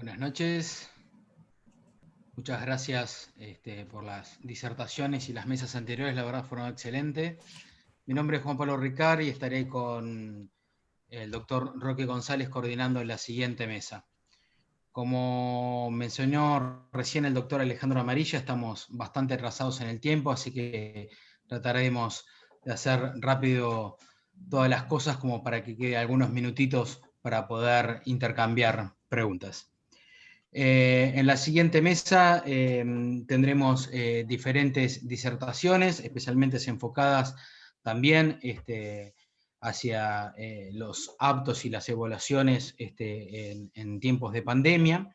Buenas noches. Muchas gracias por las disertaciones y las mesas anteriores, la verdad fueron excelentes. Mi nombre es Juan Pablo Ricard y estaré con el doctor Roque González coordinando la siguiente mesa. Como mencionó recién el doctor Alejandro Amarilla, estamos bastante atrasados en el tiempo, así que trataremos de hacer rápido todas las cosas como para que quede algunos minutitos para poder intercambiar preguntas. En la siguiente mesa tendremos diferentes disertaciones, especialmente enfocadas también hacia los aptos y las evaluaciones en tiempos de pandemia,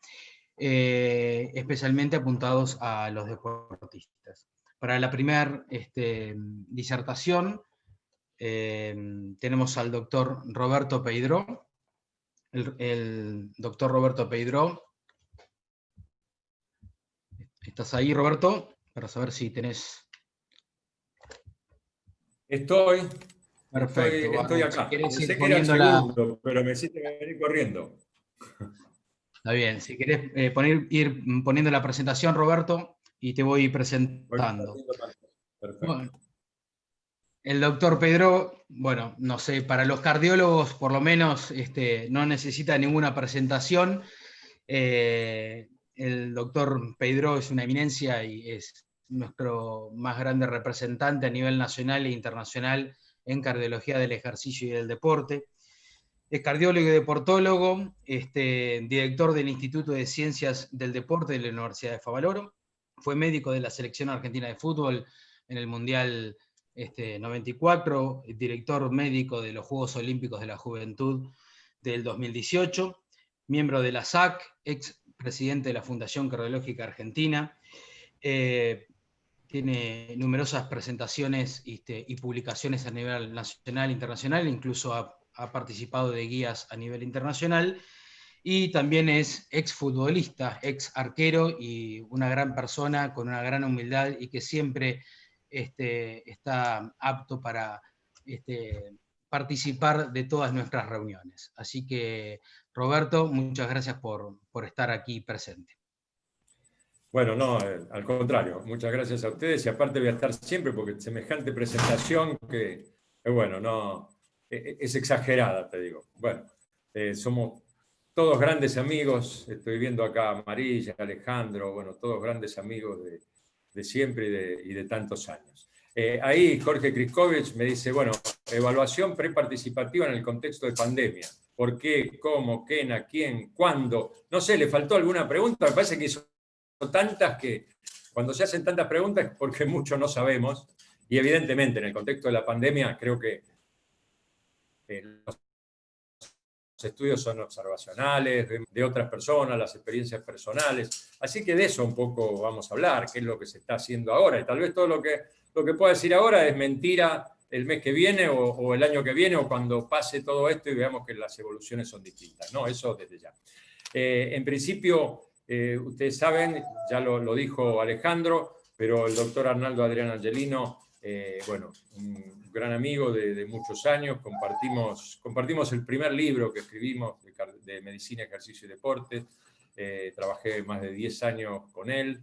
especialmente apuntados a los deportistas. Para la primera disertación tenemos al doctor Roberto Peidró. El doctor Roberto Peidró. ¿Estás ahí, Roberto? Para saber si tenés... Estoy Perfecto. acá. Si querés ir Pensé que era el poniéndola... segundo, pero me hiciste venir corriendo. Está bien. Si querés ir poniendo la presentación, Roberto, y te voy presentando. Perfecto. Bueno, el doctor Pedro, bueno, no sé, para los cardiólogos por lo menos no necesita ninguna presentación. El doctor Pedro es una eminencia y es nuestro más grande representante a nivel nacional e internacional en cardiología del ejercicio y del deporte. Es cardiólogo y deportólogo, director del Instituto de Ciencias del Deporte de la Universidad de Favaloro. Fue médico de la selección argentina de fútbol en el Mundial 94, director médico de los Juegos Olímpicos de la Juventud del 2018, miembro de la SAC, ex presidente de la Fundación Cardiológica Argentina. Tiene numerosas presentaciones y publicaciones a nivel nacional e internacional, incluso ha participado de guías a nivel internacional, y también es exfutbolista, ex arquero y una gran persona con una gran humildad y que siempre está apto para participar de todas nuestras reuniones. Así que, Roberto, muchas gracias por estar aquí presente. Bueno, no, al contrario, muchas gracias a ustedes y aparte voy a estar siempre porque semejante presentación que bueno, no, es exagerada, te digo. Bueno, somos todos grandes amigos, estoy viendo acá a Amarilla, Alejandro, bueno, todos grandes amigos de siempre y de tantos años. Ahí Jorge Kriskovich me dice, bueno, evaluación preparticipativa en el contexto de pandemia. ¿Por qué? ¿Cómo? ¿Quién? ¿A quién? ¿Cuándo? No sé, ¿le faltó alguna pregunta? Me parece que hizo tantas que cuando se hacen tantas preguntas es porque mucho no sabemos y evidentemente en el contexto de la pandemia creo que los estudios son observacionales, de otras personas, las experiencias personales, así que de eso un poco vamos a hablar, qué es lo que se está haciendo ahora y tal vez todo lo que pueda decir ahora es mentira el mes que viene o el año que viene o cuando pase todo esto y veamos que las evoluciones son distintas, ¿no? Eso desde ya. En principio, ustedes saben, ya lo dijo Alejandro, pero el doctor Arnaldo Adrián Angelino, bueno, un gran amigo de muchos años, compartimos el primer libro que escribimos de medicina, ejercicio y deporte, trabajé más de 10 años con él,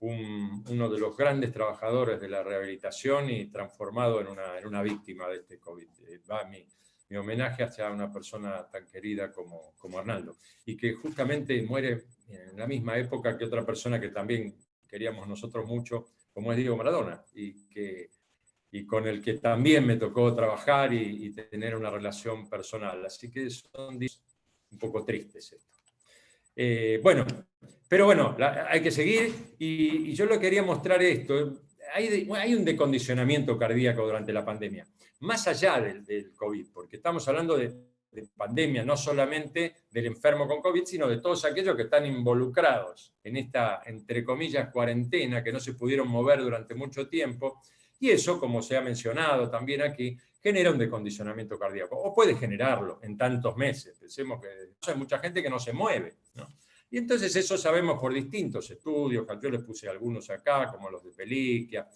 uno de los grandes trabajadores de la rehabilitación y transformado en una víctima de este COVID. Va mi homenaje hacia una persona tan querida como Arnaldo, y que justamente muere en la misma época que otra persona que también queríamos nosotros mucho, como es Diego Maradona, y con el que también me tocó trabajar y tener una relación personal. Así que son días un poco tristes esto. Bueno, pero bueno, hay que seguir, y yo le quería mostrar esto. Hay un decondicionamiento cardíaco durante la pandemia, más allá del COVID, porque estamos hablando de pandemia, no solamente del enfermo con COVID, sino de todos aquellos que están involucrados en esta, entre comillas, cuarentena, que no se pudieron mover durante mucho tiempo, y eso, como se ha mencionado también aquí, genera un decondicionamiento cardíaco, o puede generarlo en tantos meses. Pensemos que hay mucha gente que no se mueve, ¿no? Y entonces eso sabemos por distintos estudios, yo les puse algunos acá, como los de Peliquia,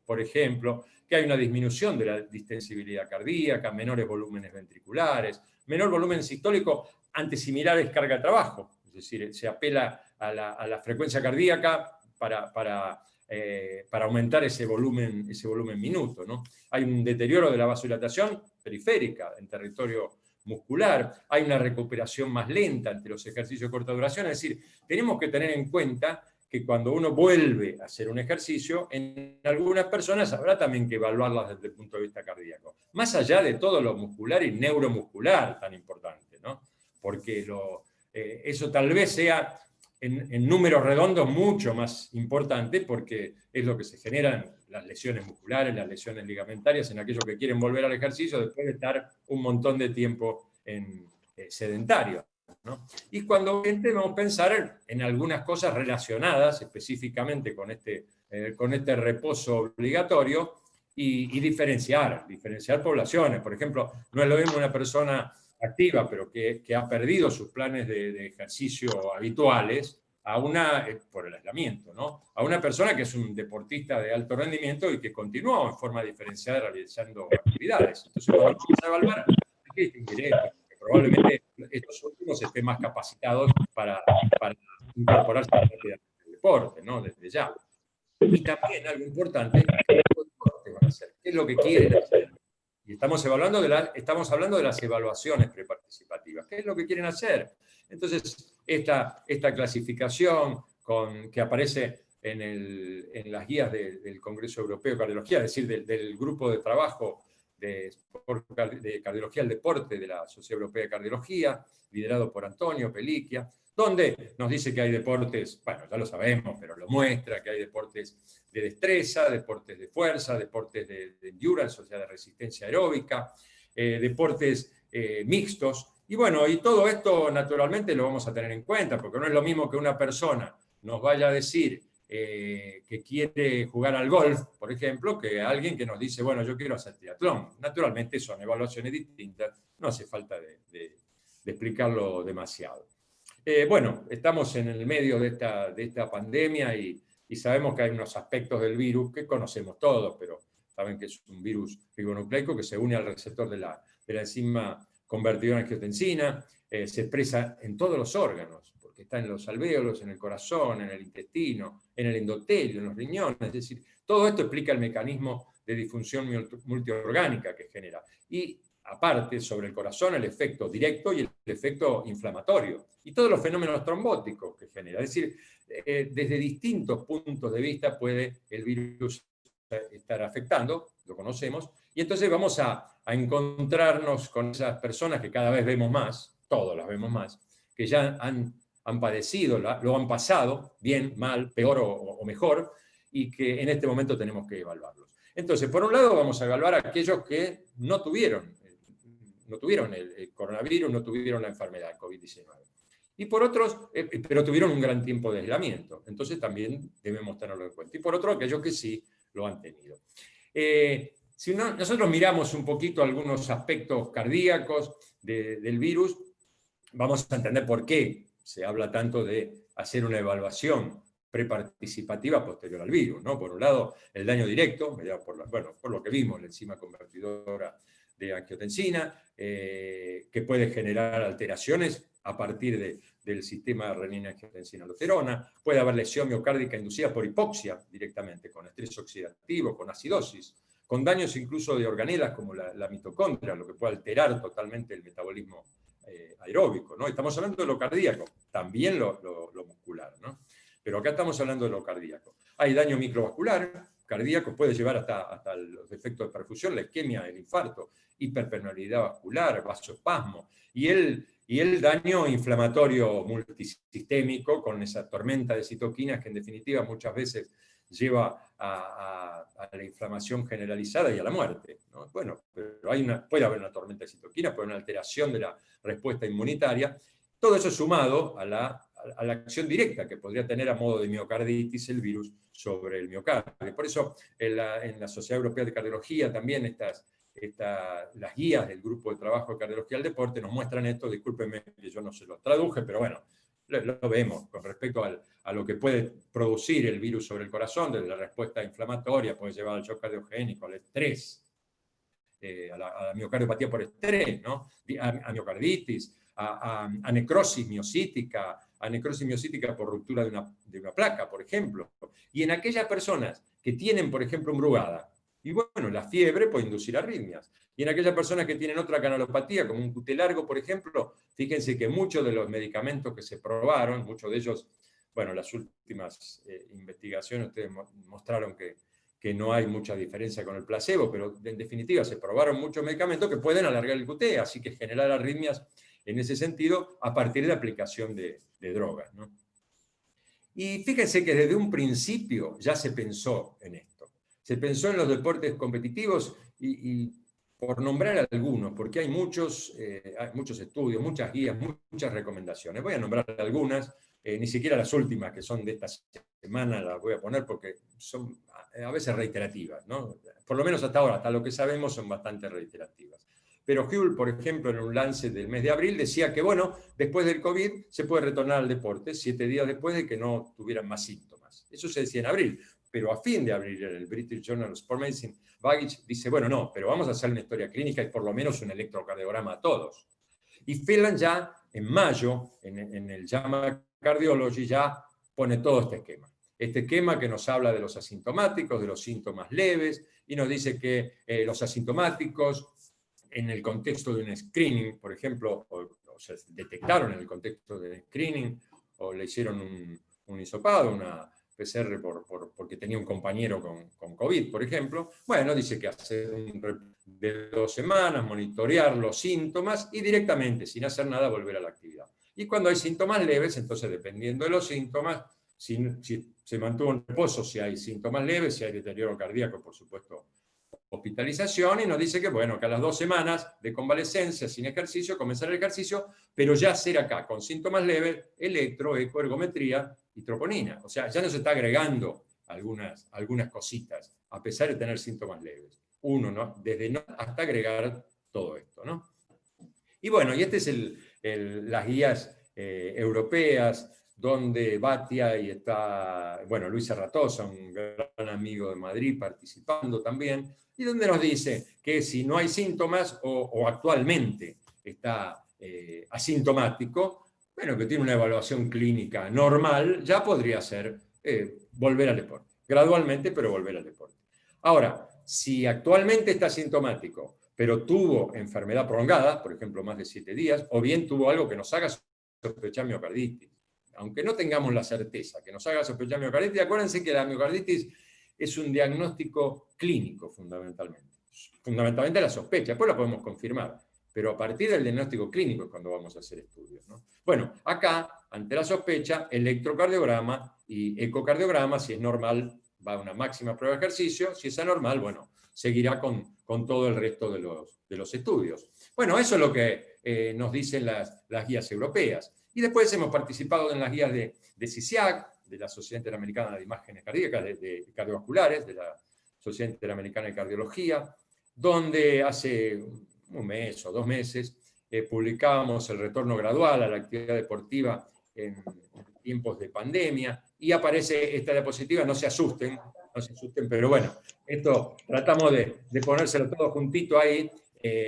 por ejemplo, que hay una disminución de la distensibilidad cardíaca, menores volúmenes ventriculares, menor volumen sistólico ante similares carga de trabajo. Es decir, se apela a la frecuencia cardíaca para aumentar ese volumen minuto, ¿no? Hay un deterioro de la vasodilatación periférica en territorio muscular, hay una recuperación más lenta ante los ejercicios de corta duración, es decir, tenemos que tener en cuenta que cuando uno vuelve a hacer un ejercicio, en algunas personas habrá también que evaluarlas desde el punto de vista cardíaco, más allá de todo lo muscular y neuromuscular tan importante, ¿no? Porque eso tal vez sea en números redondos mucho más importante, porque es lo que se generan las lesiones musculares, las lesiones ligamentarias en aquellos que quieren volver al ejercicio después de estar un montón de tiempo sedentario, ¿no? Y cuando debemos pensar en algunas cosas relacionadas específicamente con este reposo obligatorio y diferenciar poblaciones. Por ejemplo, no es lo mismo una persona activa, pero que ha perdido sus planes de ejercicio habituales, por el aislamiento, ¿no? A una persona que es un deportista de alto rendimiento y que continuó en forma diferenciada realizando actividades. Entonces, cuando vamos a evaluar, hay que distinguir esto, porque probablemente estos últimos estén más capacitados para incorporarse al deporte, ¿no? Desde ya. Y también algo importante, ¿qué tipo de deporte van a hacer? ¿Qué es lo que quieren hacer? Y estamos hablando de las evaluaciones preparticipativas. ¿Qué es lo que quieren hacer? Entonces, esta clasificación que aparece en las guías del Congreso Europeo de Cardiología, es decir, del grupo de trabajo de cardiología al deporte de la Sociedad Europea de Cardiología, liderado por Antonio Pellicchia, donde nos dice que hay deportes, bueno, ya lo sabemos, pero lo muestra, que hay deportes de destreza, deportes de fuerza, deportes de endurance, o sea, de resistencia aeróbica, deportes mixtos. Y bueno, y todo esto naturalmente lo vamos a tener en cuenta, porque no es lo mismo que una persona nos vaya a decir que quiere jugar al golf, por ejemplo, que alguien que nos dice, bueno, yo quiero hacer triatlón. Naturalmente son evaluaciones distintas, no hace falta de explicarlo demasiado. Bueno, estamos en el medio de esta pandemia y sabemos que hay unos aspectos del virus que conocemos todos, pero saben que es un virus ribonucleico que se une al receptor de la enzima convertidora en angiotensina, se expresa en todos los órganos, porque está en los alvéolos, en el corazón, en el intestino, en el endotelio, en los riñones, es decir, todo esto explica el mecanismo de disfunción multiorgánica que genera. Y aparte, sobre el corazón, el efecto directo y el efecto inflamatorio. Y todos los fenómenos trombóticos que genera. Es decir, desde distintos puntos de vista puede el virus estar afectando, lo conocemos, y entonces vamos a encontrarnos con esas personas que cada vez vemos más, todos las vemos más, que ya han padecido, lo han pasado, bien, mal, peor o mejor, y que en este momento tenemos que evaluarlos. Entonces, por un lado, vamos a evaluar a aquellos que no tuvieron el coronavirus, no tuvieron la enfermedad, COVID-19. Y por otros, pero tuvieron un gran tiempo de aislamiento. Entonces también debemos tenerlo en cuenta. Y por otro, aquellos que sí lo han tenido. Si nosotros miramos un poquito algunos aspectos cardíacos del virus, vamos a entender por qué se habla tanto de hacer una evaluación preparticipativa posterior al virus, ¿no? Por un lado, el daño directo, por lo que vimos, la enzima convertidora de angiotensina, que puede generar alteraciones a partir del sistema renina-angiotensina-aldosterona, puede haber lesión miocárdica inducida por hipoxia directamente, con estrés oxidativo, con acidosis, con daños incluso de organelas como la mitocondria, lo que puede alterar totalmente el metabolismo aeróbico, ¿no? Estamos hablando de lo cardíaco, también lo muscular, ¿no? Pero acá estamos hablando de lo cardíaco. Hay daño microvascular, cardíaco, puede llevar hasta los efectos de perfusión, la isquemia, el infarto, hiperpermeabilidad vascular, vasospasmo, y el daño inflamatorio multisistémico con esa tormenta de citoquinas que en definitiva muchas veces lleva a la inflamación generalizada y a la muerte, ¿no? Bueno, pero puede haber una tormenta de citoquinas, puede haber una alteración de la respuesta inmunitaria. Todo eso sumado a la acción directa que podría tener a modo de miocarditis el virus sobre el miocardio. Por eso en la Sociedad Europea de Cardiología también las guías del grupo de trabajo de cardiología al deporte nos muestran esto. Discúlpenme que yo no se lo traduje, pero bueno, lo vemos con respecto a lo que puede producir el virus sobre el corazón, desde la respuesta inflamatoria, puede llevar al shock cardiogénico, al estrés, a la miocardiopatía por estrés, ¿no? A miocarditis, a necrosis miocítica, a necrosis miocítica por ruptura de una placa, por ejemplo. Y en aquellas personas que tienen, por ejemplo, brugada, y bueno, la fiebre puede inducir arritmias. Y en aquellas personas que tienen otra canalopatía, como un QT largo, por ejemplo, fíjense que muchos de los medicamentos que se probaron, muchos de ellos, bueno, las últimas investigaciones ustedes mostraron que no hay mucha diferencia con el placebo, pero en definitiva se probaron muchos medicamentos que pueden alargar el QT, así que generar arritmias en ese sentido a partir de aplicación de drogas, ¿no? Y fíjense que desde un principio ya se pensó en esto. Se pensó en los deportes competitivos y por nombrar algunos, porque hay muchos estudios, muchas guías, muchas recomendaciones. Voy a nombrar algunas, ni siquiera las últimas que son de esta semana las voy a poner porque son a veces reiterativas, ¿no? Por lo menos hasta ahora, hasta lo que sabemos son bastante reiterativas. Pero Hull, por ejemplo, en un Lancet del mes de abril, decía que, bueno, después del COVID se puede retornar al deporte 7 días después de que no tuvieran más síntomas. Eso se decía en abril. Pero a fin de abril, en el British Journal of Sport Medicine, Bagich dice, bueno, no, pero vamos a hacer una historia clínica y por lo menos un electrocardiograma a todos. Y Phelan ya, en mayo, en el JAMA Cardiology, ya pone todo este esquema. Este esquema que nos habla de los asintomáticos, de los síntomas leves, y nos dice que los asintomáticos, en el contexto de un screening, por ejemplo, o se detectaron en el contexto de screening, o le hicieron un hisopado, una PCR porque tenía un compañero con COVID, por ejemplo, bueno, dice que hacer de 2 semanas, monitorear los síntomas y directamente, sin hacer nada, volver a la actividad. Y cuando hay síntomas leves, entonces dependiendo de los síntomas, si se mantuvo en reposo, si hay síntomas leves, si hay deterioro cardíaco, por supuesto, hospitalización, y nos dice que, bueno, que a las 2 semanas de convalescencia sin ejercicio, comenzar el ejercicio, pero ya hacer acá, con síntomas leves, electro, eco, ergometría y troponina. O sea, ya nos está agregando algunas cositas, a pesar de tener síntomas leves. Uno, ¿no? Desde no hasta agregar todo esto, ¿no? Y bueno, y este es las guías europeas, donde Batia y está, bueno, Luis Serratosa, un gran amigo de Madrid, participando también, y donde nos dice que si no hay síntomas o actualmente está asintomático, bueno, que tiene una evaluación clínica normal, ya podría ser volver al deporte. Gradualmente, pero volver al deporte. Ahora, si actualmente está asintomático, pero tuvo enfermedad prolongada, por ejemplo, más de 7 días, o bien tuvo algo que nos haga sospechar miocarditis, aunque no tengamos la certeza que nos haga sospechar miocarditis, acuérdense que la miocarditis es un diagnóstico clínico fundamentalmente. Fundamentalmente la sospecha, después la podemos confirmar, pero a partir del diagnóstico clínico es cuando vamos a hacer estudios, ¿no? Bueno, acá, ante la sospecha, electrocardiograma y ecocardiograma, si es normal, va a una máxima prueba de ejercicio, si es anormal, bueno, seguirá con todo el resto de los estudios. Bueno, eso es lo que nos dicen las guías europeas. Y después hemos participado en las guías de CISIAC, de la Sociedad Interamericana de Imágenes Cardíacas, de cardiovasculares, de la Sociedad Interamericana de Cardiología, donde hace un mes o 2 meses publicábamos el retorno gradual a la actividad deportiva en tiempos de pandemia, y aparece esta diapositiva, no se asusten, pero bueno, esto tratamos de ponérselo todo juntito ahí.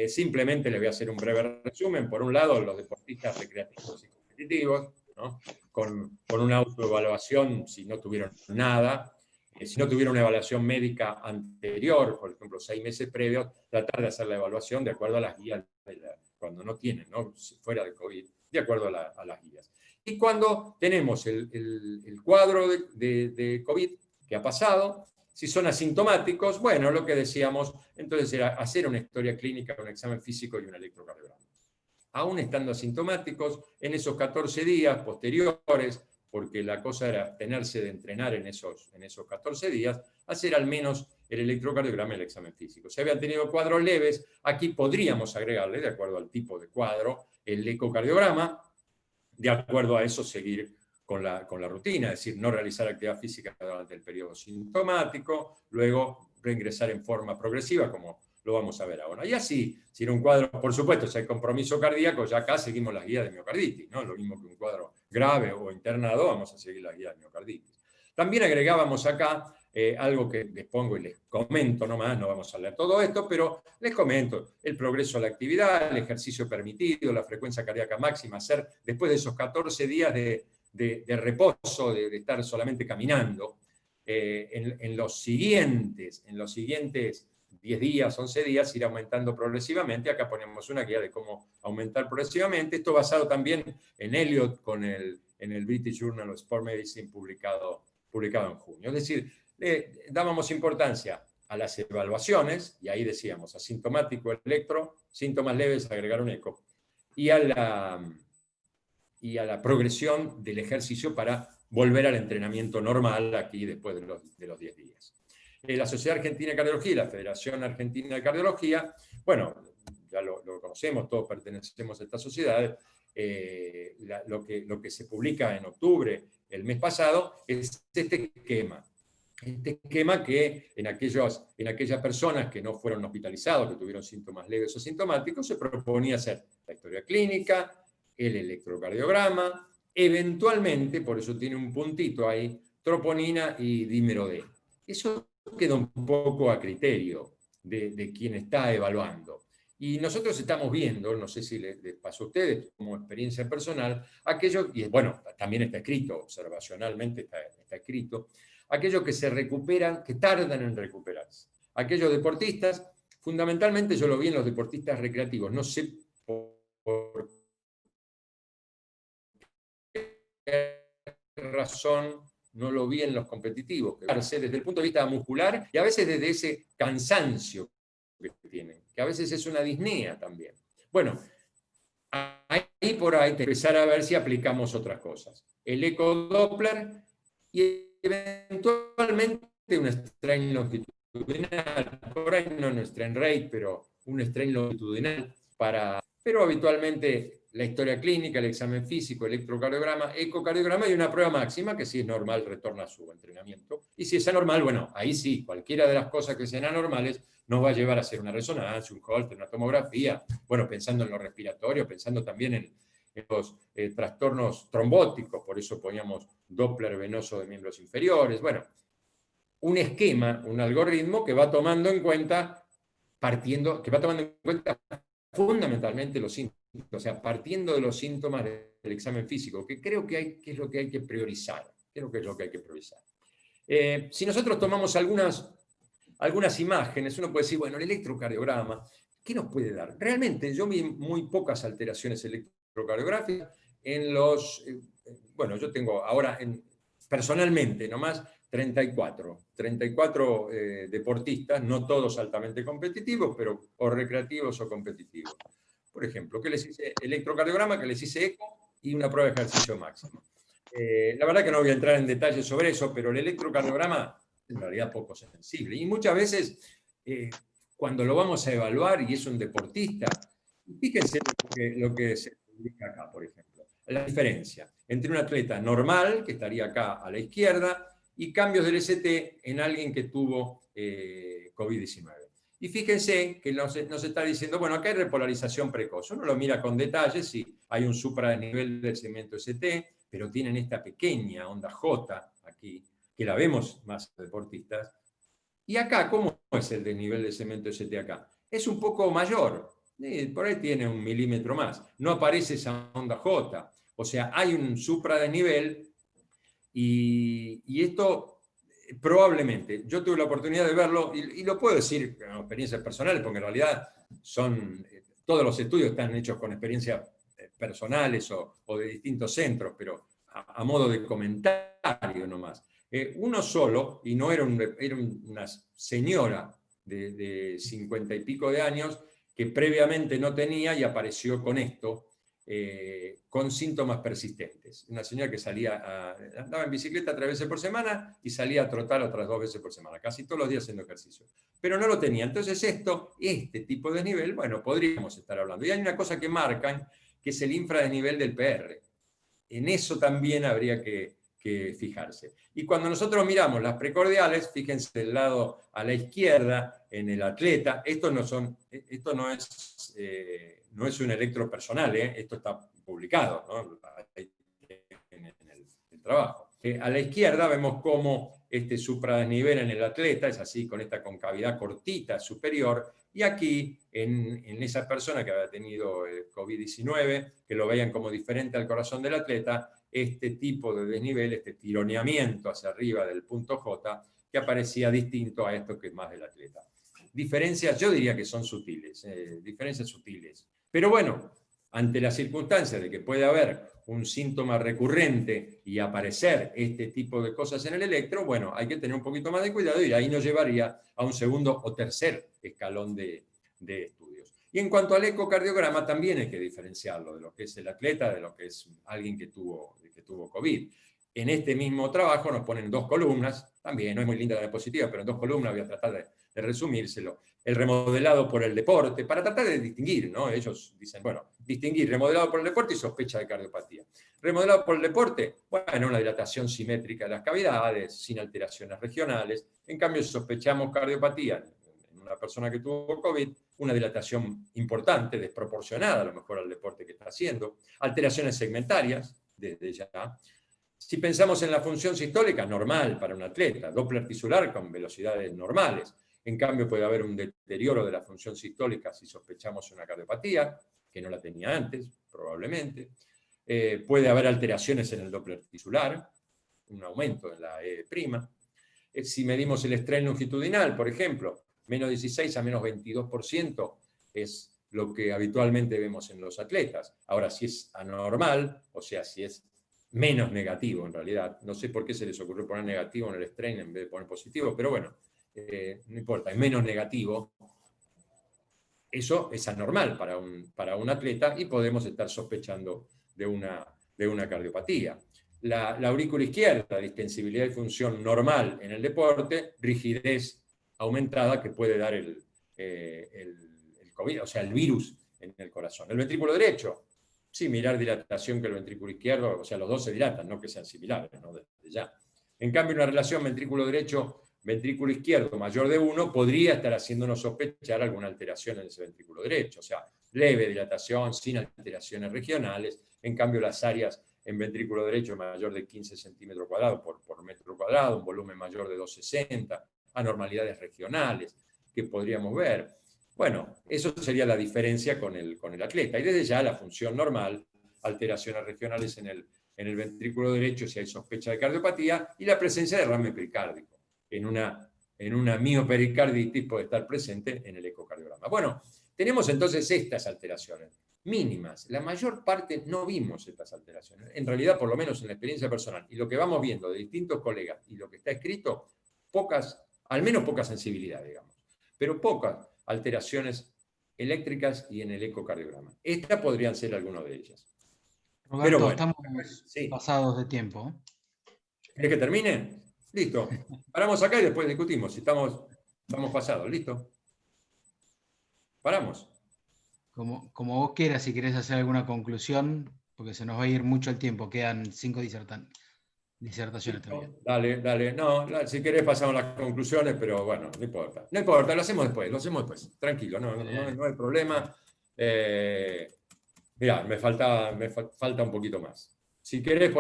Simplemente les voy a hacer un breve resumen. Por un lado, los deportistas recreativos y competitivos, ¿no? con una autoevaluación si no tuvieron nada, si no tuvieron una evaluación médica anterior, por ejemplo, 6 meses previos, tratar de hacer la evaluación de acuerdo a las guías, cuando no tienen, ¿no? Fuera de COVID, de acuerdo a las guías. Y cuando tenemos el cuadro de COVID que ha pasado, si son asintomáticos, bueno, lo que decíamos, entonces era hacer una historia clínica, un examen físico y un electrocardiograma. Aún estando asintomáticos, en esos 14 días posteriores, porque la cosa era tenerse de entrenar en esos 14 días, hacer al menos el electrocardiograma y el examen físico. Si habían tenido cuadros leves, aquí podríamos agregarle, de acuerdo al tipo de cuadro, el ecocardiograma, de acuerdo a eso seguir con la rutina, es decir, no realizar actividad física durante el periodo sintomático, luego reingresar en forma progresiva, como lo vamos a ver ahora. Y así, si en un cuadro, por supuesto, si hay compromiso cardíaco, ya acá seguimos las guías de miocarditis, ¿no? Lo mismo que un cuadro grave o internado, vamos a seguir las guías de miocarditis. También agregábamos acá algo que les pongo y les comento nomás, no vamos a leer todo esto, pero les comento el progreso de la actividad, el ejercicio permitido, la frecuencia cardíaca máxima, hacer después de esos 14 días de de reposo, de estar solamente caminando. En los siguientes 10 días, 11 días, ir aumentando progresivamente. Acá ponemos una guía de cómo aumentar progresivamente. Esto basado también en Elliot en el British Journal of Sport Medicine publicado en junio. Es decir, dábamos importancia a las evaluaciones, y ahí decíamos, asintomático electro, síntomas leves, agregar un eco, y a la progresión del ejercicio para volver al entrenamiento normal aquí después de los 10 días. La Sociedad Argentina de Cardiología y la Federación Argentina de Cardiología, bueno, ya lo conocemos, todos pertenecemos a esta sociedad. Lo que se publica en octubre, el mes pasado, es este esquema. Este esquema que en aquellas personas que no fueron hospitalizados, que tuvieron síntomas leves o sintomáticos, se proponía hacer la historia clínica, el electrocardiograma, eventualmente, por eso tiene un puntito ahí, troponina y dímero D. Eso queda un poco a criterio de quien está evaluando. Y nosotros estamos viendo, no sé si les pasó a ustedes como experiencia personal, aquellos, y bueno, también está escrito, observacionalmente está escrito, aquellos que se recuperan, que tardan en recuperarse. Aquellos deportistas, fundamentalmente yo lo vi en los deportistas recreativos, no sé por qué razón no lo vi en los competitivos, desde el punto de vista muscular y a veces desde ese cansancio que tienen, que a veces es una disnea también. Bueno, ahí por ahí empezar a ver si aplicamos otras cosas. El ecodoppler y eventualmente un strain longitudinal, por ahí no un strain rate, pero un strain longitudinal pero habitualmente la historia clínica, el examen físico, electrocardiograma, ecocardiograma y una prueba máxima que si es normal retorna a su entrenamiento. Y si es anormal, bueno, ahí sí, cualquiera de las cosas que sean anormales nos va a llevar a hacer una resonancia, un Holter, una tomografía, bueno, pensando en lo respiratorio, pensando también en los trastornos trombóticos, por eso poníamos Doppler venoso de miembros inferiores, bueno, un esquema, un algoritmo que va tomando en cuenta, fundamentalmente los síntomas, o sea, partiendo de los síntomas del examen físico, que creo que es lo que hay que priorizar. Si nosotros tomamos algunas imágenes, uno puede decir, bueno, el electrocardiograma, ¿qué nos puede dar? Realmente yo vi muy pocas alteraciones electrocardiográficas en bueno, yo tengo ahora, personalmente nomás, 34 deportistas, no todos altamente competitivos, pero o recreativos o competitivos. Por ejemplo, que les hice electrocardiograma, que les hice eco y una prueba de ejercicio máximo. La verdad que no voy a entrar en detalles sobre eso, pero el electrocardiograma en realidad poco sensible. Y muchas veces, cuando lo vamos a evaluar y es un deportista, fíjense lo que se publica acá, por ejemplo. La diferencia entre un atleta normal, que estaría acá a la izquierda, y cambios del ST en alguien que tuvo COVID-19. Y fíjense que nos está diciendo, bueno, acá hay repolarización precoz. Uno lo mira con detalle, sí, hay un supradesnivel del segmento ST, pero tienen esta pequeña onda J aquí, que la vemos más deportistas. Y acá, ¿cómo es el desnivel del segmento ST acá? Es un poco mayor, por ahí tiene 1 milímetro más. No aparece esa onda J. O sea, hay un supradesnivel y esto probablemente, yo tuve la oportunidad de verlo, y lo puedo decir con experiencias personales, porque en realidad todos los estudios están hechos con experiencias personales o de distintos centros, pero a modo de comentario nomás. Uno solo, y no era una señora de 50 y pico de años, que previamente no tenía y apareció con esto, con síntomas persistentes. Una señora que andaba en bicicleta 3 veces por semana y salía a trotar otras 2 veces por semana, casi todos los días haciendo ejercicio. Pero no lo tenía. Entonces este tipo de desnivel, bueno, podríamos estar hablando. Y hay una cosa que marcan, que es el infradesnivel del PR. En eso también habría que fijarse. Y cuando nosotros miramos las precordiales, fíjense del lado a la izquierda, en el atleta, esto no es un electro personal, esto está publicado, ¿no? en el trabajo. A la izquierda vemos cómo este supradesnivel en el atleta es así, con esta concavidad cortita superior, y aquí, en esa persona que había tenido COVID-19, que lo veían como diferente al corazón del atleta, este tipo de desnivel, este tironeamiento hacia arriba del punto J, que aparecía distinto a esto que es más del atleta. Diferencias, yo diría que son sutiles, diferencias sutiles. Pero bueno, ante la circunstancia de que puede haber un síntoma recurrente y aparecer este tipo de cosas en el electro, bueno, hay que tener un poquito más de cuidado y ahí nos llevaría a un segundo o tercer escalón de estudios. Y en cuanto al ecocardiograma, también hay que diferenciarlo de lo que es el atleta, de lo que es alguien que tuvo COVID. En este mismo trabajo nos ponen 2 columnas, también no es muy linda la diapositiva, pero en 2 columnas voy a tratar de resumírselo. El remodelado por el deporte, para tratar de distinguir, ¿no? Ellos dicen, bueno, distinguir remodelado por el deporte y sospecha de cardiopatía. Remodelado por el deporte, bueno, una dilatación simétrica de las cavidades, sin alteraciones regionales. En cambio, si sospechamos cardiopatía en una persona que tuvo COVID, una dilatación importante, desproporcionada a lo mejor al deporte que está haciendo. Alteraciones segmentarias, desde ya. Si pensamos en la función sistólica, normal para un atleta, Doppler tisular con velocidades normales. En cambio, puede haber un deterioro de la función sistólica si sospechamos una cardiopatía, que no la tenía antes, probablemente. Puede haber alteraciones en el Doppler tisular, un aumento en la E'. Si medimos el strain longitudinal, por ejemplo, menos 16 a menos 22% es lo que habitualmente vemos en los atletas. Ahora, si es anormal, o sea, si es menos negativo en realidad, no sé por qué se les ocurrió poner negativo en el strain en vez de poner positivo, pero bueno, no importa, es menos negativo. Eso es anormal para un atleta y podemos estar sospechando de una cardiopatía. La aurícula izquierda, distensibilidad y función normal en el deporte, rigidez aumentada que puede dar el COVID, o sea, el virus en el corazón. El ventrículo derecho, similar dilatación que el ventrículo izquierdo, o sea, los dos se dilatan, no que sean similares, ¿no? Desde ya. En cambio, una relación ventrículo derecho ventrículo izquierdo mayor de 1 podría estar haciéndonos sospechar alguna alteración en ese ventrículo derecho, o sea, leve dilatación, sin alteraciones regionales. En cambio, las áreas en ventrículo derecho mayor de 15 centímetros cuadrados por metro cuadrado, un volumen mayor de 260, anormalidades regionales que podríamos ver. Bueno, eso sería la diferencia con el atleta. Y desde ya la función normal, alteraciones regionales en el ventrículo derecho si hay sospecha de cardiopatía y la presencia de derrame pericárdico en una miopericarditis puede estar presente en el ecocardiograma. Bueno, tenemos entonces estas alteraciones mínimas. La mayor parte no vimos estas alteraciones. En realidad, por lo menos en la experiencia personal, y lo que vamos viendo de distintos colegas y lo que está escrito, al menos poca sensibilidad, digamos, pero pocas alteraciones eléctricas y en el ecocardiograma. Estas podrían ser algunas de ellas. Roberto, pero bueno, estamos pasados de tiempo. ¿Querés que termine? Listo. Paramos acá y después discutimos. Si estamos pasados, ¿listo? Paramos. Como vos quieras, si querés hacer alguna conclusión, porque se nos va a ir mucho el tiempo. Quedan 5 disertaciones todavía. Dale. No, si querés pasamos las conclusiones, pero bueno, no importa. No importa, lo hacemos después. Tranquilo, no hay problema. Mirá, me falta un poquito más. Si querés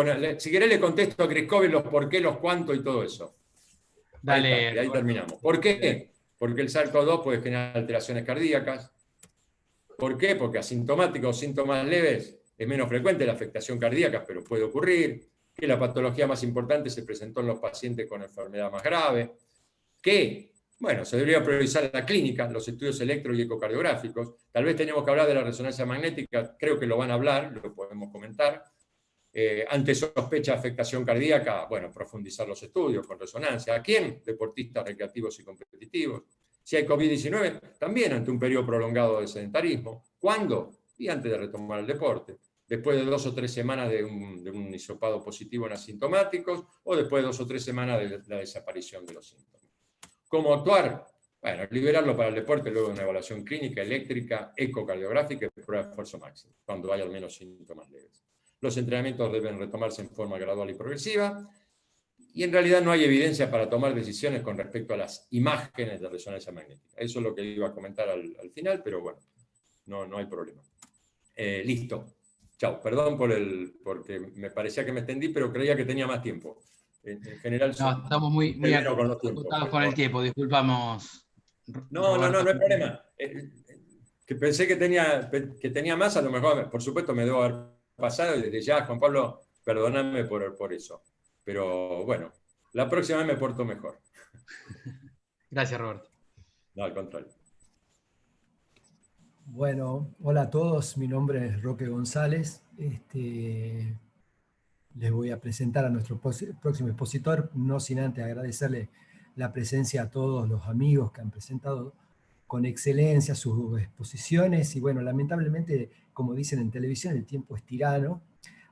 le contesto a Criscovi los por qué, los cuánto y todo eso. Dale. Y ahí terminamos. ¿Por qué? Porque el SARS-CoV-2 puede generar alteraciones cardíacas. ¿Por qué? Porque asintomáticos o síntomas leves es menos frecuente la afectación cardíaca, pero puede ocurrir. Que la patología más importante se presentó en los pacientes con enfermedad más grave. Que, bueno, se debería priorizar la clínica, los estudios electro y ecocardiográficos. Tal vez tenemos que hablar de la resonancia magnética, creo que lo van a hablar, lo podemos comentar. Ante sospecha de afectación cardíaca, bueno, profundizar los estudios con resonancia. ¿A quién? Deportistas recreativos y competitivos. Si hay COVID-19, también ante un periodo prolongado de sedentarismo. ¿Cuándo? Y antes de retomar el deporte. Después de 2 o 3 semanas de un hisopado positivo en asintomáticos o después de 2 o 3 semanas de la desaparición de los síntomas. ¿Cómo actuar? Bueno, liberarlo para el deporte luego de una evaluación clínica, eléctrica, ecocardiográfica y prueba de esfuerzo máximo, cuando hay al menos síntomas leves. Los entrenamientos deben retomarse en forma gradual y progresiva. Y en realidad no hay evidencia para tomar decisiones con respecto a las imágenes de resonancia magnética. Eso es lo que iba a comentar al final, pero bueno, no hay problema. Listo. Chao. Perdón porque me parecía que me extendí, pero creía que tenía más tiempo. En general... No, estamos muy acotados con el tiempo. Disculpamos. No hay problema. Que pensé que tenía más, a lo mejor, por supuesto, me debo haber pasado y desde ya, Juan Pablo, perdóname por eso. Pero bueno, la próxima vez me porto mejor. Gracias, Roberto. No, al contrario. Bueno, hola a todos, mi nombre es Roque González. Les voy a presentar a nuestro próximo expositor, no sin antes agradecerle la presencia a todos los amigos que han presentado con excelencia sus exposiciones. Y bueno, lamentablemente, como dicen en televisión, el tiempo es tirano.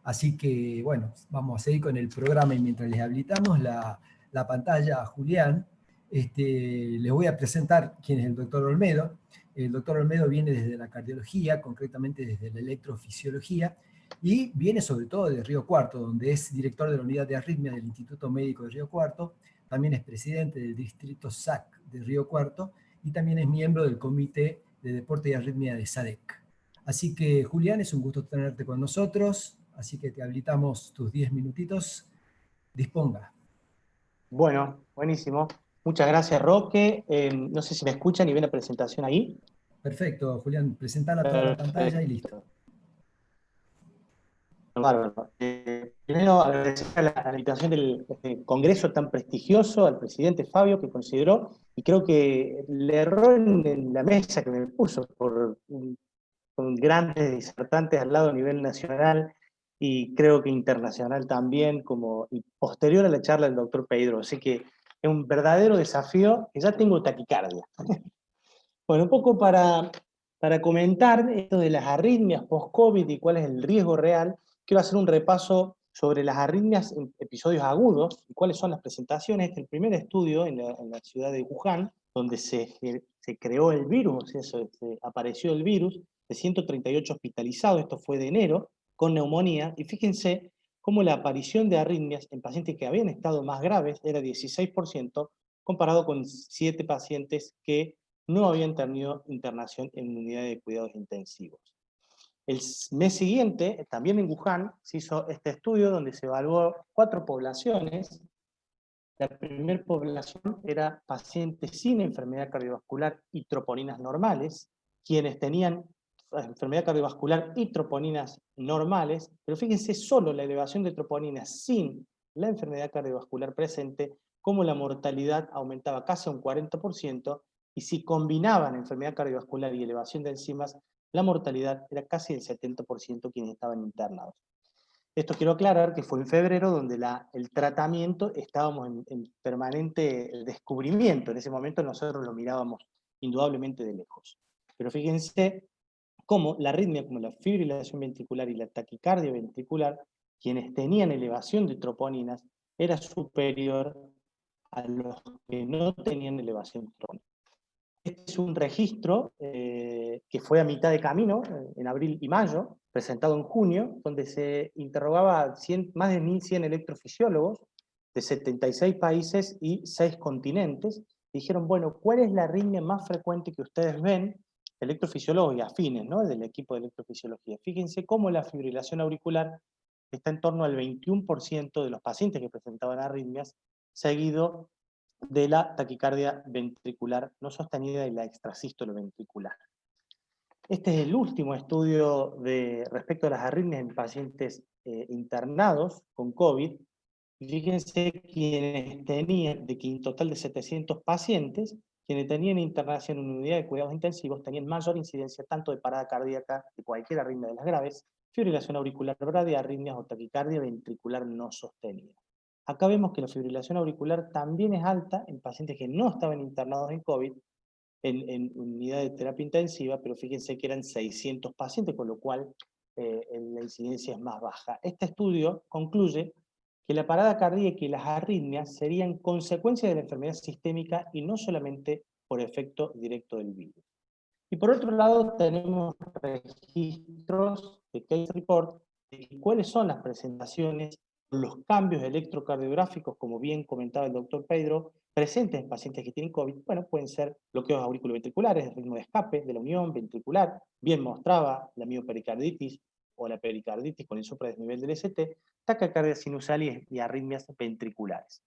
Así que, bueno, vamos a seguir con el programa y mientras les habilitamos la pantalla a Julián, les voy a presentar quién es el doctor Olmedo. El doctor Olmedo viene desde la cardiología, concretamente desde la electrofisiología, y viene sobre todo de Río Cuarto, donde es director de la unidad de arritmia del Instituto Médico de Río Cuarto, también es presidente del distrito SAC de Río Cuarto, y también es miembro del Comité de Deporte y Arritmia de SADEC. Así que, Julián, es un gusto tenerte con nosotros, así que te habilitamos tus 10 minutitos. Disponga. Bueno, buenísimo. Muchas gracias, Roque. No sé si me escuchan y ven la presentación ahí. Perfecto, Julián, presentala a toda la pantalla y listo. Bárbaro. Primero, agradecer a la invitación del congreso tan prestigioso, al presidente Fabio, que consideró, y creo que le erró en la mesa que me puso con grandes disertantes al lado a nivel nacional y creo que internacional también, y posterior a la charla del doctor Pedro. Así que es un verdadero desafío, que ya tengo taquicardia. Bueno, un poco para comentar esto de las arritmias post-COVID y cuál es el riesgo real, quiero hacer un repaso sobre las arritmias en episodios agudos y cuáles son las presentaciones. Este es el primer estudio en la ciudad de Wuhan, donde se creó el virus, o sea, se apareció el virus, de 138 hospitalizados, esto fue de enero, con neumonía, y fíjense cómo la aparición de arritmias en pacientes que habían estado más graves era 16%, comparado con 7 pacientes que no habían tenido internación en unidades de cuidados intensivos. El mes siguiente, también en Wuhan, se hizo este estudio donde se evaluó 4 poblaciones. La primera población era pacientes sin enfermedad cardiovascular y troponinas normales, quienes tenían enfermedad cardiovascular y troponinas normales, pero fíjense solo la elevación de troponinas sin la enfermedad cardiovascular presente, cómo la mortalidad aumentaba casi un 40%, y si combinaban enfermedad cardiovascular y elevación de enzimas, la mortalidad era casi el 70% quienes estaban internados. Esto quiero aclarar que fue en febrero donde el tratamiento estábamos en permanente descubrimiento. En ese momento nosotros lo mirábamos indudablemente de lejos. Pero fíjense cómo la arritmia, como la fibrilación ventricular y la taquicardia ventricular, quienes tenían elevación de troponinas, era superior a los que no tenían elevación de troponinas. Este es un registro que fue a mitad de camino, en abril y mayo, presentado en junio, donde se interrogaba a más de 1.100 electrofisiólogos de 76 países y 6 continentes. Dijeron, bueno, ¿cuál es la arritmia más frecuente que ustedes ven? Electrofisiólogos y afines, ¿no? Del equipo de electrofisiología. Fíjense cómo la fibrilación auricular está en torno al 21% de los pacientes que presentaban arritmias, seguido de la taquicardia ventricular no sostenida y la extrasístole ventricular. Este es el último estudio respecto a las arritmias en pacientes internados con COVID. Fíjense quienes tenían, un total de 700 pacientes, quienes tenían internación en unidad de cuidados intensivos tenían mayor incidencia tanto de parada cardíaca, de cualquier arritmia de las graves, fibrilación auricular bradiarritmias o taquicardia ventricular no sostenida. Acá vemos que la fibrilación auricular también es alta en pacientes que no estaban internados en COVID, en unidad de terapia intensiva, pero fíjense que eran 600 pacientes, con lo cual la incidencia es más baja. Este estudio concluye que la parada cardíaca y las arritmias serían consecuencia de la enfermedad sistémica y no solamente por efecto directo del virus. Y por otro lado tenemos registros de case report de cuáles son las presentaciones, los cambios electrocardiográficos, como bien comentaba el doctor Pedro, presentes en pacientes que tienen COVID. Bueno, pueden ser bloqueos auriculoventriculares, el ritmo de escape de la unión ventricular, bien mostraba la miopericarditis o la pericarditis con el supradesnivel del ST, taquicardia sinusal y arritmias ventriculares.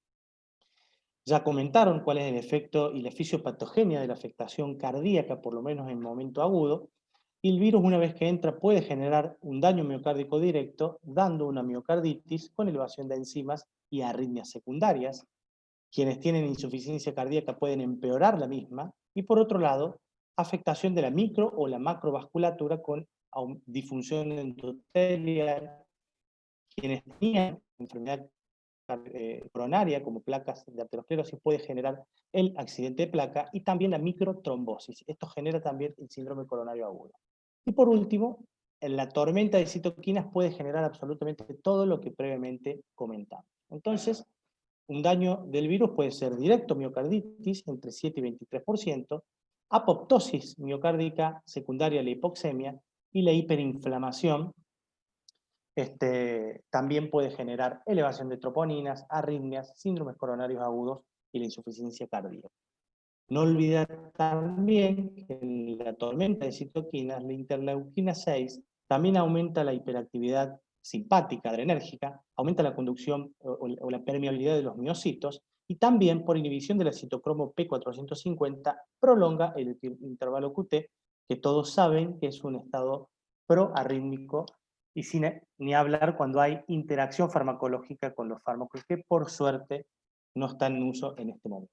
Ya comentaron cuál es el efecto y la fisiopatogenia de la afectación cardíaca, por lo menos en momento agudo. Y el virus, una vez que entra, puede generar un daño miocárdico directo, dando una miocarditis con elevación de enzimas y arritmias secundarias. Quienes tienen insuficiencia cardíaca pueden empeorar la misma. Y por otro lado, afectación de la micro o la macrovasculatura con disfunción endotelial. Quienes tenían enfermedad coronaria, como placas de arteriosclerosis, puede generar el accidente de placa y también la microtrombosis. Esto genera también el síndrome coronario agudo. Y por último, la tormenta de citoquinas puede generar absolutamente todo lo que previamente comentamos. Entonces, un daño del virus puede ser directo, miocarditis, entre 7 y 23%, apoptosis miocárdica secundaria a la hipoxemia y la hiperinflamación. También puede generar elevación de troponinas, arritmias, síndromes coronarios agudos y la insuficiencia cardíaca. No olvidar también que en la tormenta de citoquinas, la interleuquina 6 también aumenta la hiperactividad simpática, adrenérgica, aumenta la conducción o la permeabilidad de los miocitos y también por inhibición de la citocromo P450 prolonga el intervalo QT, que todos saben que es un estado proarrítmico y sin ni hablar cuando hay interacción farmacológica con los fármacos que por suerte no están en uso en este momento.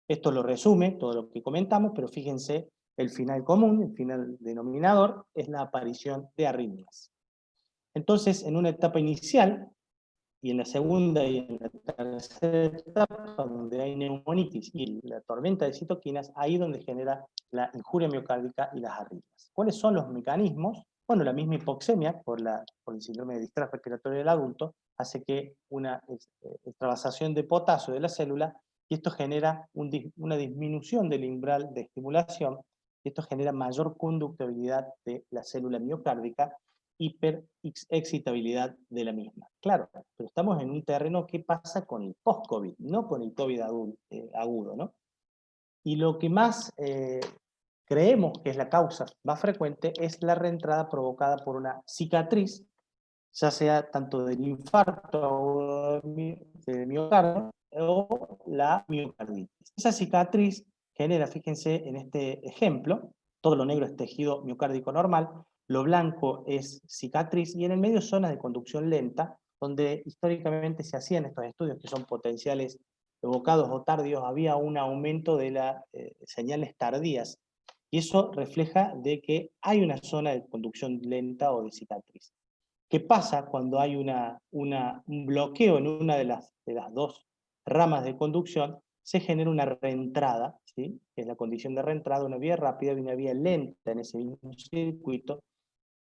Esto lo resume todo lo que comentamos, pero fíjense, el final común, el final denominador, es la aparición de arritmias. Entonces, en una etapa inicial, y en la segunda y en la tercera etapa, donde hay neumonitis y la tormenta de citoquinas, ahí donde genera la injuria miocárdica y las arritmias. ¿Cuáles son los mecanismos? Bueno, la misma hipoxemia, por el síndrome de distrés respiratorio del adulto, hace que una extravasación de potasio de la célula, y esto genera una disminución del umbral de estimulación, y esto genera mayor conductibilidad de la célula miocárdica, hiperexcitabilidad de la misma. Claro, pero estamos en un terreno que pasa con el post-COVID, no con el COVID agudo, ¿no? Y lo que más creemos que es la causa más frecuente es la reentrada provocada por una cicatriz, ya sea tanto del infarto del miocardio o la miocarditis. Esa cicatriz genera, fíjense en este ejemplo, todo lo negro es tejido miocárdico normal, lo blanco es cicatriz y en el medio zonas de conducción lenta, donde históricamente se hacían estos estudios que son potenciales evocados o tardíos, había un aumento de las señales tardías. Y eso refleja de que hay una zona de conducción lenta o de cicatriz. ¿Qué pasa cuando hay un bloqueo en una de las dos ramas de conducción? Se genera una reentrada, ¿sí? Que es la condición de reentrada, una vía rápida y una vía lenta en ese mismo circuito,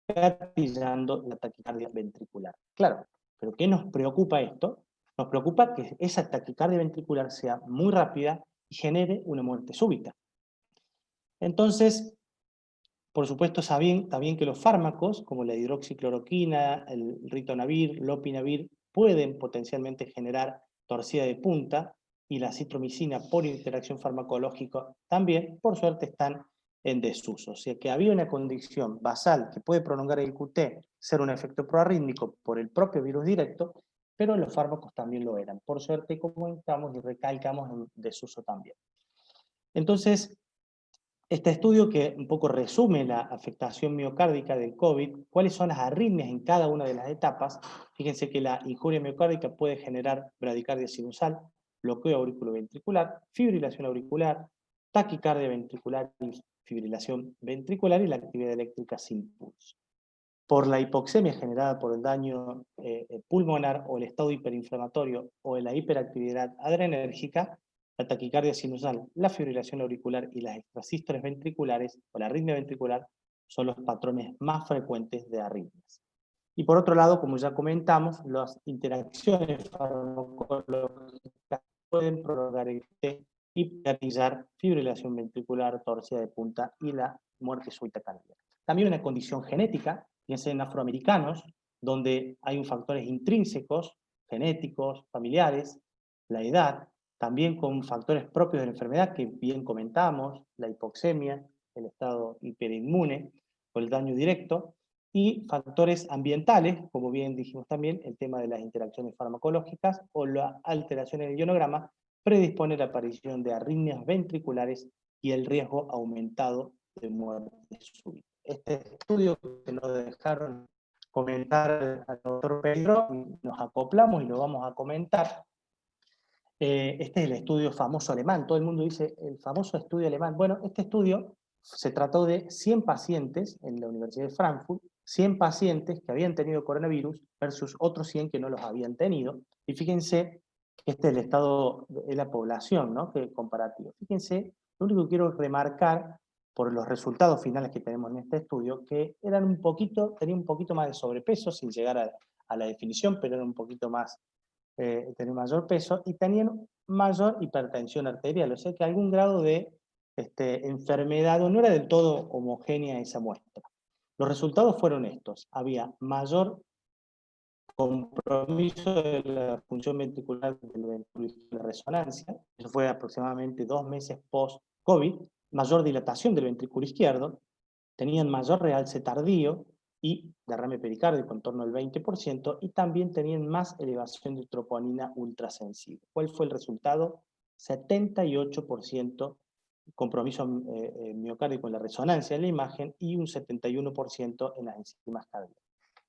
gatillando la taquicardia ventricular. Claro, pero ¿qué nos preocupa esto? Nos preocupa que esa taquicardia ventricular sea muy rápida y genere una muerte súbita. Entonces, por supuesto, también que los fármacos, como la hidroxicloroquina, el ritonavir, lopinavir, pueden potencialmente generar torcida de punta, y la citromicina por interacción farmacológica también, por suerte, están en desuso. O sea que había una condición basal que puede prolongar el QT, ser un efecto proarrítmico por el propio virus directo, pero los fármacos también lo eran. Por suerte, comentamos y recalcamos, en desuso también. Entonces, este estudio que un poco resume la afectación miocárdica del COVID, cuáles son las arritmias en cada una de las etapas. Fíjense que la injuria miocárdica puede generar bradicardia sinusal, bloqueo auriculoventricular, fibrilación auricular, taquicardia ventricular y fibrilación ventricular y la actividad eléctrica sin pulso. Por la hipoxemia generada por el daño pulmonar o el estado hiperinflamatorio o la hiperactividad adrenérgica, la taquicardia sinusal, la fibrilación auricular y las extrasístoles ventriculares o la arritmia ventricular son los patrones más frecuentes de arritmias. Y por otro lado, como ya comentamos, las interacciones farmacológicas pueden prolongar el QT y gatillar fibrilación ventricular, torcida de punta y la muerte súbita cardíaca. También una condición genética, piensen en afroamericanos, donde hay factores intrínsecos, genéticos, familiares, la edad, también con factores propios de la enfermedad que bien comentamos, la hipoxemia, el estado hiperinmune o el daño directo, y factores ambientales, como bien dijimos también, el tema de las interacciones farmacológicas o la alteración en el ionograma predispone a la aparición de arritmias ventriculares y el riesgo aumentado de muerte súbita. este estudio que nos dejaron comentar al doctor Pedro, nos acoplamos y lo vamos a comentar. Este es el estudio famoso alemán, todo el mundo dice el famoso estudio alemán. Bueno, este estudio se trató de 100 pacientes en la Universidad de Frankfurt, 100 pacientes que habían tenido coronavirus versus otros 100 que no los habían tenido. Y fíjense que este es el estado de la población, ¿no? Que comparativo. Fíjense, lo único que quiero remarcar por los resultados finales que tenemos en este estudio, que eran tenían un poquito más de sobrepeso, sin llegar a la definición, pero eran un poquito más, tenían mayor peso, y tenían mayor hipertensión arterial, o sea que algún grado de enfermedad, no era del todo homogénea esa muestra. Los resultados fueron estos: había mayor compromiso de la función ventricular del ventrículo de resonancia, eso fue aproximadamente 2 meses post-COVID, mayor dilatación del ventrículo izquierdo, tenían mayor realce tardío y derrame pericárdico en torno al 20%, y también tenían más elevación de troponina ultrasensible. ¿Cuál fue el resultado? 78% compromiso miocárdico en la resonancia en la imagen y un 71% en las enzimas cardíacas.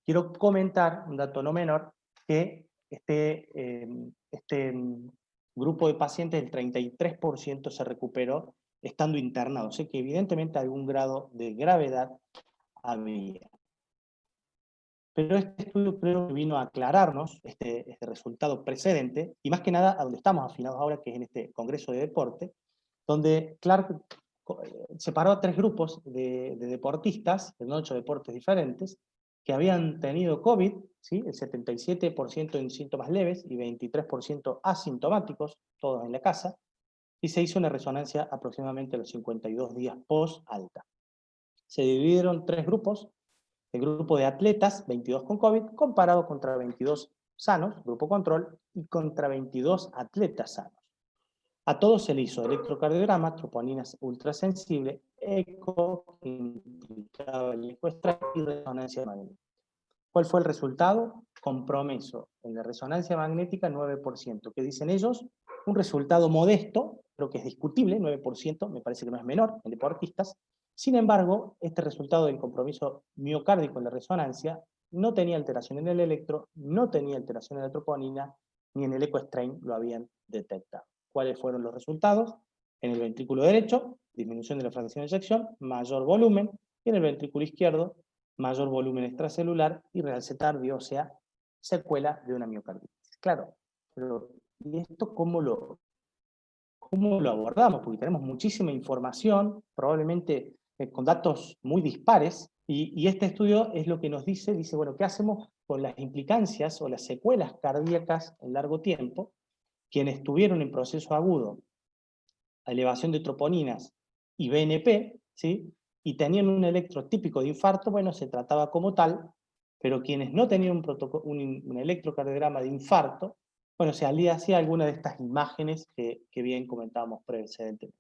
Quiero comentar un dato no menor, que este grupo de pacientes, el 33% se recuperó estando internado, o sea que evidentemente algún grado de gravedad había. Pero este estudio creo que vino a aclararnos este resultado precedente, y más que nada a donde estamos afinados ahora, que es en este Congreso de Deporte, donde Clark separó a 3 grupos de deportistas, en 8 deportes diferentes, que habían tenido COVID, ¿sí? El 77% en síntomas leves y 23% asintomáticos, todos en la casa, y se hizo una resonancia aproximadamente a los 52 días post-alta. Se dividieron 3 grupos: el grupo de atletas, 22 con COVID, comparado contra 22 sanos, grupo control, y contra 22 atletas sanos. A todos se le hizo electrocardiograma, troponinas ultrasensible, eco, que implicaba el ecoestrés, y resonancia magnética. ¿Cuál fue el resultado? Compromiso en la resonancia magnética 9%. ¿Qué dicen ellos? Un resultado modesto, creo que es discutible, 9%, me parece que no es menor en deportistas. Sin embargo, este resultado del compromiso miocárdico en la resonancia no tenía alteración en el electro, no tenía alteración en la troponina, ni en el ecostrain lo habían detectado. ¿Cuáles fueron los resultados? En el ventrículo derecho, disminución de la fracción de eyección, mayor volumen, y en el ventrículo izquierdo, mayor volumen extracelular y realce tardío, o sea, secuela de una miocarditis. Claro, pero ¿y esto cómo lo abordamos? Porque tenemos muchísima información, probablemente con datos muy dispares, y este estudio es lo que nos dice, bueno, ¿qué hacemos con las implicancias o las secuelas cardíacas en largo tiempo? Quienes tuvieron en proceso agudo elevación de troponinas y BNP, ¿sí? Y tenían un electro típico de infarto, bueno, se trataba como tal, pero quienes no tenían un electrocardiograma de infarto, bueno, se hacía alguna de estas imágenes que bien comentábamos precedentemente.